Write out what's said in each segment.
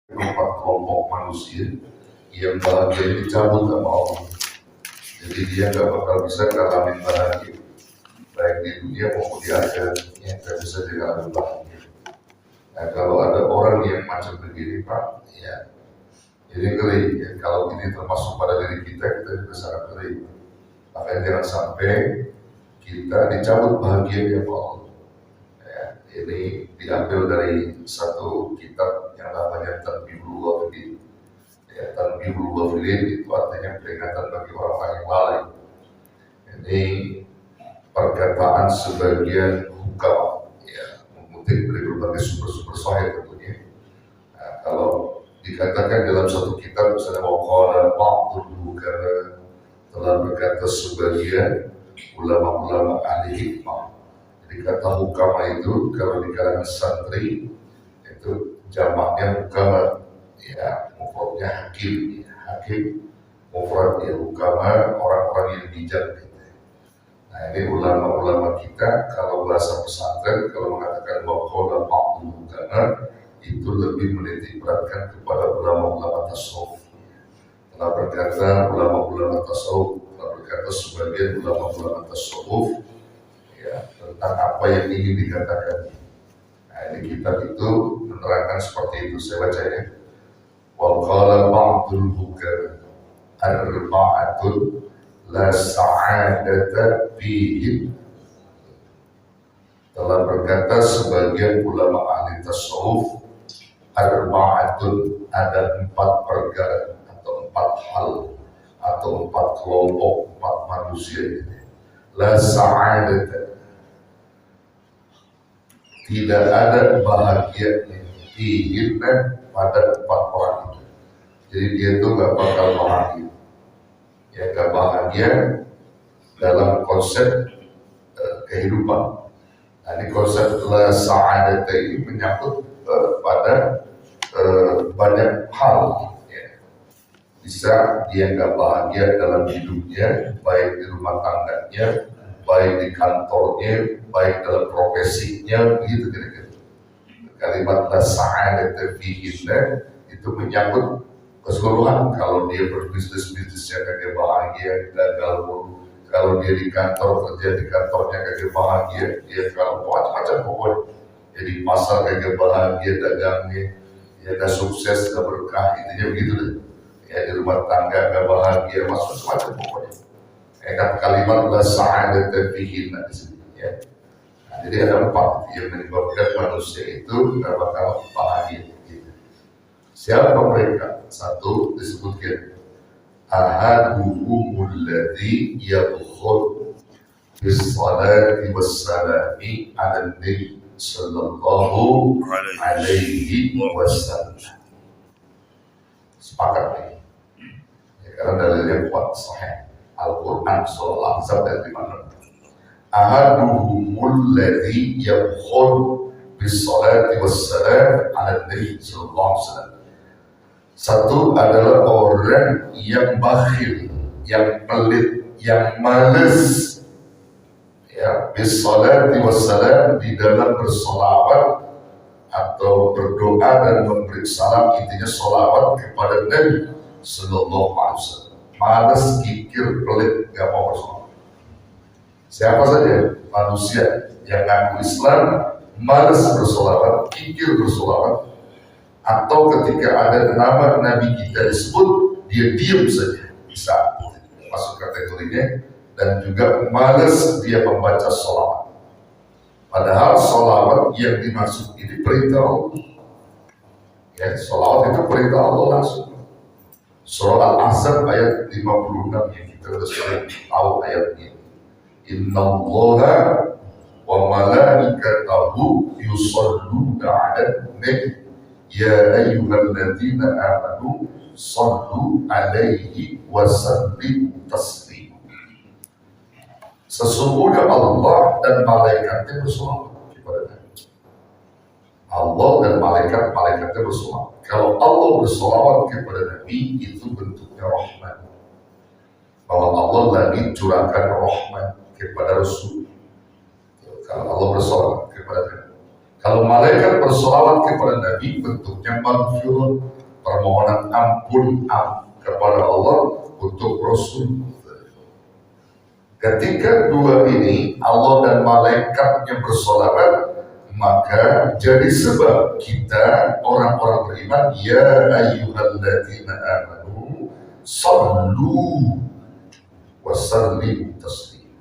empat kelompok manusia yang bahagia dicabut sama Allah. Jadi dia nggak bakal bisa ngalamin bahagia baik di dunia maupun di akhiratnya, nggak bisa ngalamin bahagia. Nah, kalau ada orang yang macam begini Pak, ya jadi ngeri ya. Kalau ini termasuk pada diri kita juga sangat ngeri. Makanya jangan sampai kita dicabut bahagianya Allah. Ya, ini diambil dari satu kitab yang namanya Tanbihul Ghafilin. Ya, Tanbihul Ghafilin itu artinya peringatan bagi orang-orang yang lalai. Ini perkataan sebagian hukam, ya, mengutip dari berbagai sumber-sumber sahih tentunya. Nah, kalau dikatakan dalam satu kitab misalnya waqala ba'dul hukama, telah berkata sebagian ulama-ulama ahli hikmah. Jadi kata hukama itu kalau di kalangan santri itu jamaknya hukama, ya mufradnya hakim, ya, hakim mufrad ya hukama, orang-orang yang bijak gitu. Nah ini ulama-ulama kita kalau bahasa pesantren kalau mengatakan waqala ba'dul hukama itu lebih menitik beratkan kepada ulama-ulama tasawuf. Telah berkata ulama-ulama tasawuf, telah berkata sebagian ulama-ulama tasawuf ya, tentang apa yang ingin dikatakan. Nah ini kitab itu menerangkan seperti itu. Saya baca ya. Wa qala ba'dul hukam arba'atun la sa'adata fihim. Telah berkata sebagian ulama ahli tasawuf, arba'atun, ada 4 perkara atau 4 hal atau 4 kelompok, 4 manusia ini. La sa'adata, tidak ada bahagia fihimna pada 4 orang itu. Jadi dia itu gak bakal bahagia. Ya gak bahagia dalam konsep kehidupan. Nah ini konsep la sa'adata ini menyangkut pada banyak hal ya. Bisa dia nggak bahagia dalam hidupnya, baik di rumah tangganya, baik di kantornya, baik dalam profesinya, begitu kira-kira. Kalimat la sa'adata fihinna itu menyangkut keseluruhan. Kalau dia berbisnisnya kagak bahagia, gagal mulu. Kalau dia di kantor kerja di kantornya kagak bahagia, dia kalau macam-macam pokoknya. Jadi pasar kagak bahagia dagangnya, ya gak sukses, gak berkah, intinya begitu deh. Ya di rumah tangga gak bahagia, macam-macam pokoknya. Kan kalimat la sa'adata fihinna di sini ya. Nah, jadi ada 4 yang menyebabkan manusia itu gak bakal bahagia. Gitu. Siapa mereka? 1 disebutkan ahaduhumul ladzi yadkhul bis salati was salami ala nabi sallallahu alaihi wasallam. Sepakat nih ya, karena dalilnya kuat sahih Al-Quran surah Al-Ahzab ayat 5. Ahaduhumul ladzi yadkhul bis salati was salam ala nabi sallallahu alaihi wasallam. 1 adalah orang yang bakhil, yang pelit, yang malas ya, bis-salati wassalam, di dalam bersolawat atau berdoa dan memberi salam, intinya solawat kepada Nabi sallallahu alaihi wasallam. Malas, kikir, pelit, gak mau bersolawat. Siapa saja manusia yang ngaku Islam, malas bersolawat, kikir bersolawat, atau ketika ada nama Nabi kita disebut, dia diam saja, bisa masuk kategorinya. Dan juga malas dia membaca sholawat. Padahal sholawat yang dimaksud ini perintah Allah. Ya, sholawat itu perintah Allah langsung. Surah Al-Ahzab ayat 56 yang kita sudah sering tahu ayatnya. Inna Allaha wa malaikatahu yusalluna 'alan nabi ya ayyuhalladzina amanu sallu 'alaihi wa sallimu taslima. Sesungguhnya Allah dan malaikatnya bersolawat kepada Nabi. Allah dan malaikatnya bersolawat. Kalau Allah bersolawat kepada Nabi itu bentuknya rahmat. Bahwa Allah lagi curahkan rahmat kepada Rasul. Kalau Allah bersolawat kepada Nabi. Kalau malaikat bersolawat kepada Nabi, bentuknya maghfirah, permohonan ampun kepada Allah untuk Rasul. Ketika dua ini, Allah dan malaikatnya bersolawat, maka jadi sebab kita orang-orang beriman, ya ayyuhalladzina amanu sallu wa sallimu taslima.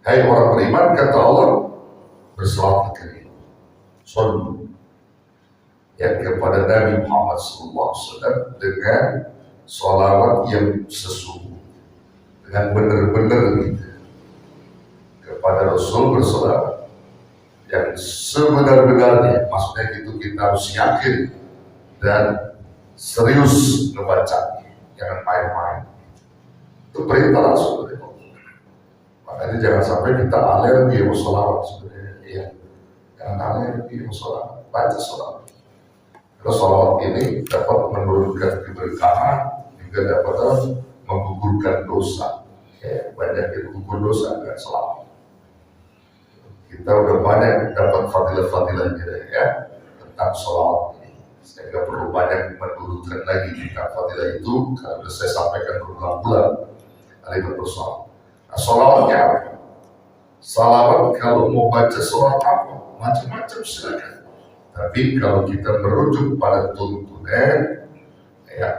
Hai orang beriman, kata Allah, bersolawat kalian, sallu ya kepada Nabi Muhammad SAW dengan sholawat yang sesungguh, dengan benar-benar gitu. Kepada Rasul bersolawat yang sebenar-benarnya, maksudnya itu kita harus yakin dan serius membaca, jangan main-main. Itu perintah Rasul. Makanya jangan sampai kita alergi sama sholawat sebenarnya. Iya, jangan alergi sama sholawat, baca sholawat. Karena sholawat ini dapat menurunkan keberkahan, juga dapat menggugurkan dosa. Ya, banyak yang gugur dosa dengan sholawat. Kita udah banyak dapat fadilah-fadilahnya ya tentang sholawat ini, sehingga perlu banyak menurunkan lagi tentang fadilah itu, karena saya sampaikan berulang-ulang kali bersolawat. Nah, sholawatnya apa? Sholawat kalau mau baca sholawat apa? Macam-macam silakan. Tapi kalau kita merujuk pada tuntunan, ya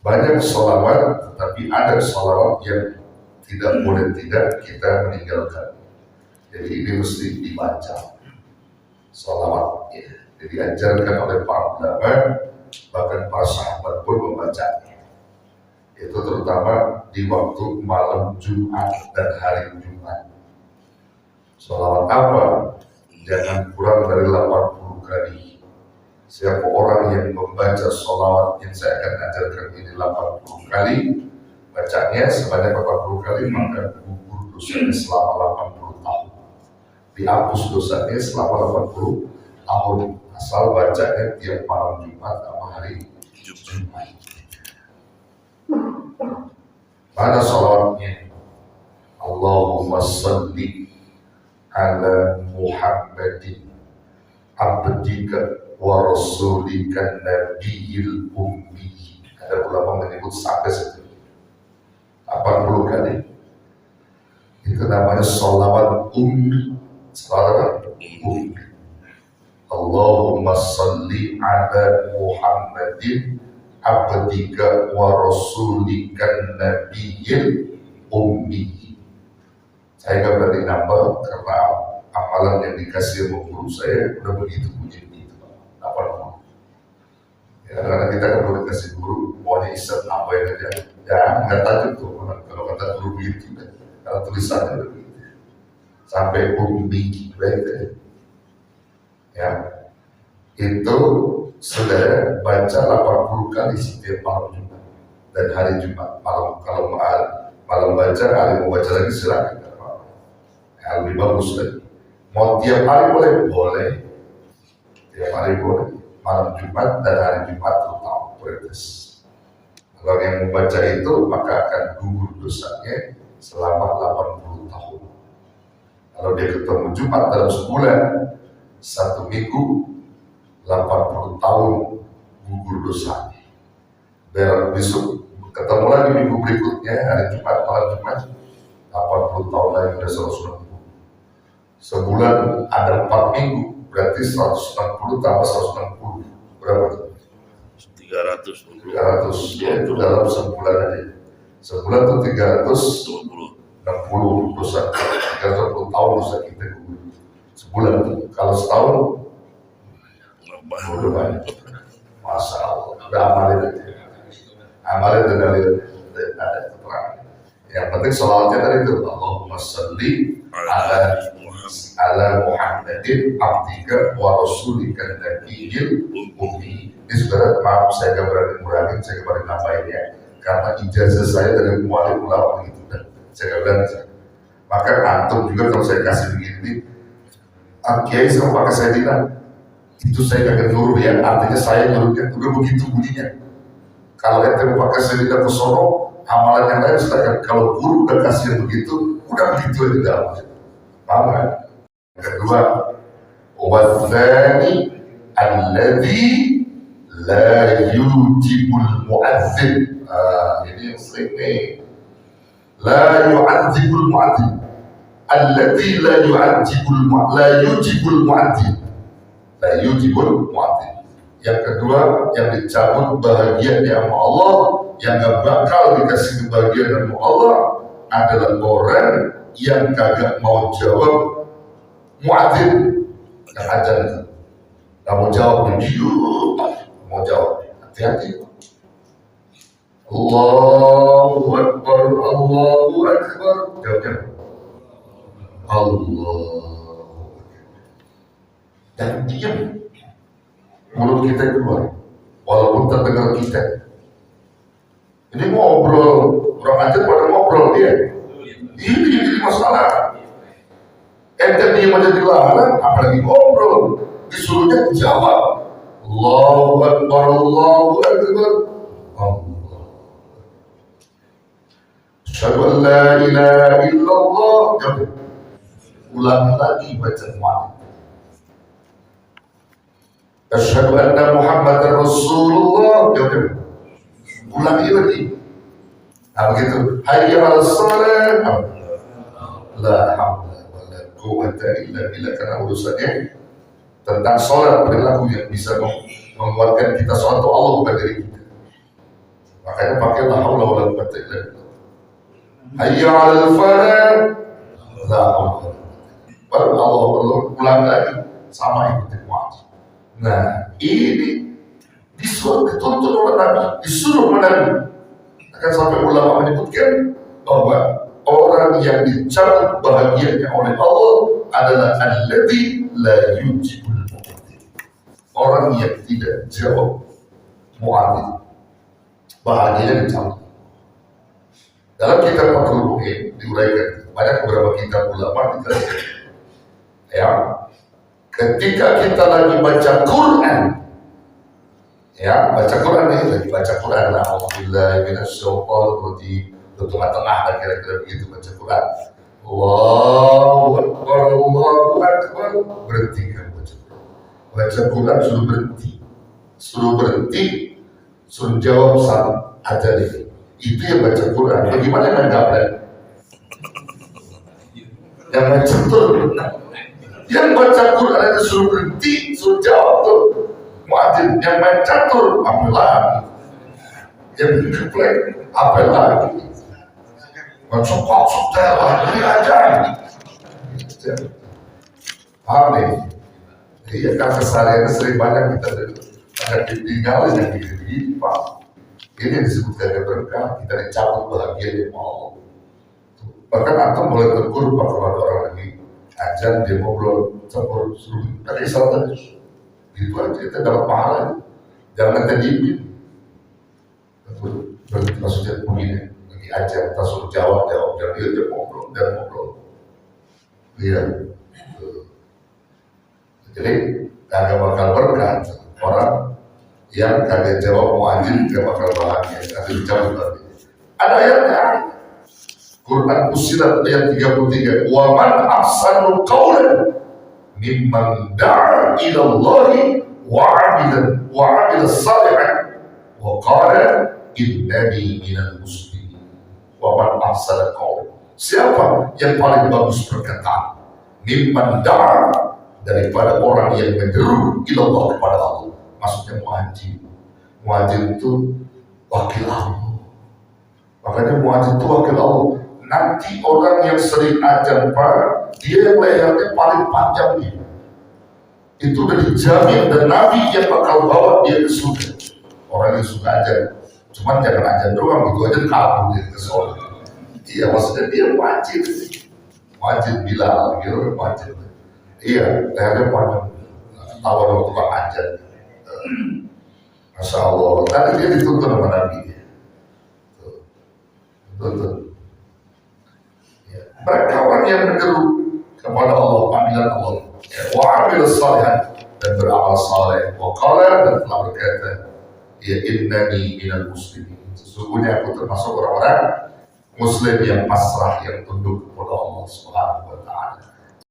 banyak sholawat, tapi ada sholawat yang tidak boleh tidak kita meninggalkan. Jadi ini mesti dibaca sholawat. Ya. Jadi diajarkan oleh para ulama, bahkan para sahabat pun membacanya. Itu terutama di waktu malam Jumat dan hari Jumat. Sholawat apa? Jangan kurang dari 80 kali. Siapa orang yang membaca sholawat yang saya akan ajarkan ini 80 kali, bacanya sebanyak 80 kali, maka gugur dosanya selama 80 tahun. Dihapus dosanya selama 80 tahun, asal bacanya tiap malam Jumat sama hari Jumat. Mana sholawatnya? Allahumma salli ala Muhammadin abdika wa rasulika nabiyil ummi. Ada ulama menyebut sampai situ 80 kali. Itu namanya sholawat ummi. Sholawat ummi. Allahumma salli ala Muhammadin abdika wa rasulika nabiyil ummi. Saya nggak berani nambah karena amalan yang dikasih sama guru saya udah begitu bunyi begitu. Apa namanya? Ya, karena kita kan boleh kasih guru, pokoknya iseng nambahin aja. Ya nggak tajuk tuh kalau kata guru begitu, kalau tulisannya begitu. Sampai ummi baik ya. Itu sudah baca 80 kali setiap malam Jumat dan hari Jumat malam. Kalau malam baca, hari mau baca lagi silakan. Lebih bagus lagi. Mau tiap hari boleh? Boleh. Tiap hari boleh. Malam Jumat dan hari Jumat terutama prioritas. Kalau yang membaca itu maka akan gugur dosanya selama 80 tahun. Kalau dia ketemu Jumat dalam sebulan, 1 minggu, 80 tahun gugur dosanya. Biar besok ketemu lagi minggu berikutnya, hari Jumat, malam Jumat, 80 tahun lagi udah 160. Sebulan ada 4 minggu, berarti 160 tambah 160 berapa tuh? 300 ya, itu dalam sebulan aja. Sebulan tuh 360 dosa, 360 tahun dosa kita sebulan tuh. Kalau setahun udah banyak. Masya Allah, udah amalin aja. Amalin dan ada keterangan. Yang penting sholawatnya tadi itu Allahumma salli ala Muhammadin abdika wa rasulika nabiyil ummi. Ini saudara, maaf saya gak berani ngurangin, saya gak berani nambahin ya, karena ijazah saya dari mualim ulama gitu dan saya gak berani. Maka antum juga kalau saya kasih begini, Kiai sama Pak saya bilang itu saya gak nyuruh ya, artinya saya nyuruhnya udah begitu bunyinya. Kalau ente mau pakai saya tidak ke sono, amalan yang lain sedangkan kalau guru udah kasih begitu, udah begitu aja dalam. Paham kan? Kedua, والثاني الذي لا يوجب المؤذن. Ini yang sering nih. لا يعذب المؤذن. الذي لا يوجب المؤذن. لا يوجب المؤذن. Yang kedua, yang dicabut bahagiannya sama Allah, yang gak bakal dikasih kebahagiaan sama Allah adalah orang yang kagak mau jawab muadzin yang ajar itu. Gak mau jawab, mau jawab. Hati-hati. Allahu Akbar, Allahu Akbar. Jawabnya Allah. Dan diam. Mulut kita keluar, walaupun terdengar kita. Ini ngobrol, orang ajar pada ngobrol dia. Ini jadi masalah. Ente diam aja dilarang, apalagi ngobrol. Disuruhnya jawab. Allahu Akbar, Allahu Akbar. Allah. Asyhadu an la ilaha illallah. Ulang lagi baca muadzin. Asyhadu anna Muhammadar Rasulullah. Ulangi lagi. Nah begitu. Hayya 'alas shalah. La haula wala quwwata illa billah. Karena urusannya tentang sholat, perilaku yang bisa menguatkan kita sholat itu Allah bukan diri kita. Makanya pakai la haula wala quwwata illa billah. Hayya 'alal falah. La haula. Baru Allah ulang lagi sama ikuti muadzin. Nah, ini disuruh dituntut oleh Nabi, disuruh Nabi. Akan sampai ulama menyebutkan bahwa orang yang dicabut bahagiannya oleh Allah adalah alladzi la yujibul muadzin. Orang yang tidak jawab muadzin, bahagiannya dicabut. Dalam kitab Fathul Mu'in diuraikan banyak beberapa kitab ulama diterangkan. Ya. Ketika kita lagi baca Quran, ya baca Quran nih, lagi baca Quran, alhamdulillah minasyaitonir rajim, tengah-tengah dan kira-kira begitu baca Quran. Allahu Akbar, Allahu Akbar, berhenti kan baca Quran. Baca Quran suruh berhenti, suruh jawab saat ada nih. Itu yang baca Quran. Bagaimana yang gaplek? Yang baca Quran. Yang baca Quran itu suruh berhenti, suruh jawab tuh muadzin. Yang main catur, apa lagi? Yang geplek, apa lagi? Masuk telah, ini aja. Paham nih? Iya kan kesalahannya sering banyak kita ada ditinggalin yang begini, Pak. Ini yang disebutkan berkah, kita dicabut bahagia di Allah. Bahkan antum boleh tegur kalau ada orang lagi ajar dia ngobrol campur suruh tadi salah tadi gitu aja kita dapat pahala. Jangan terjepit. Maksudnya begini lagi ajar kita suruh jawab dan dia ngobrol. Iya. Jadi kagak bakal berkah orang yang kagak jawab muadzin gak bakal bahagia. Nanti dicabut lagi. Ada ayatnya. Quran Fussilat ayat 33. Wa man ahsanu qawlan mimman da'a ila Allah wa 'amila salihan wa qala innani minal muslimin. Wa man ahsanu qawlan. Siapa yang paling bagus perkataan? Mimman da'a, daripada orang yang menyeru ila Allah, kepada Allah. Maksudnya muadzin. Muadzin itu wakil Allah. Makanya muadzin itu wakil Allah. Nanti orang yang sering ajar Pak, dia yang lehernya paling panjang nih. Itu udah dijamin dan Nabi yang bakal bawa dia ke surga. Orang yang suka ajar, cuman jangan ajar doang, gitu aja kabur dia ke surga. Iya, maksudnya dia wajib Bilal, gitu wajib. Iya, lehernya panjang. Tahu orang tukang ajar. Masya Allah, tadi dia dituntut sama Nabi. Tuntut. Mereka orang yang menyeru kepada Allah, panggilan Allah, wa 'amila salihan, dan beramal saleh, wa qala, dan telah berkata, ya innani minal muslimin, sesungguhnya aku termasuk orang-orang muslim yang pasrah, yang tunduk kepada Allah Subhanahu wa ta'ala.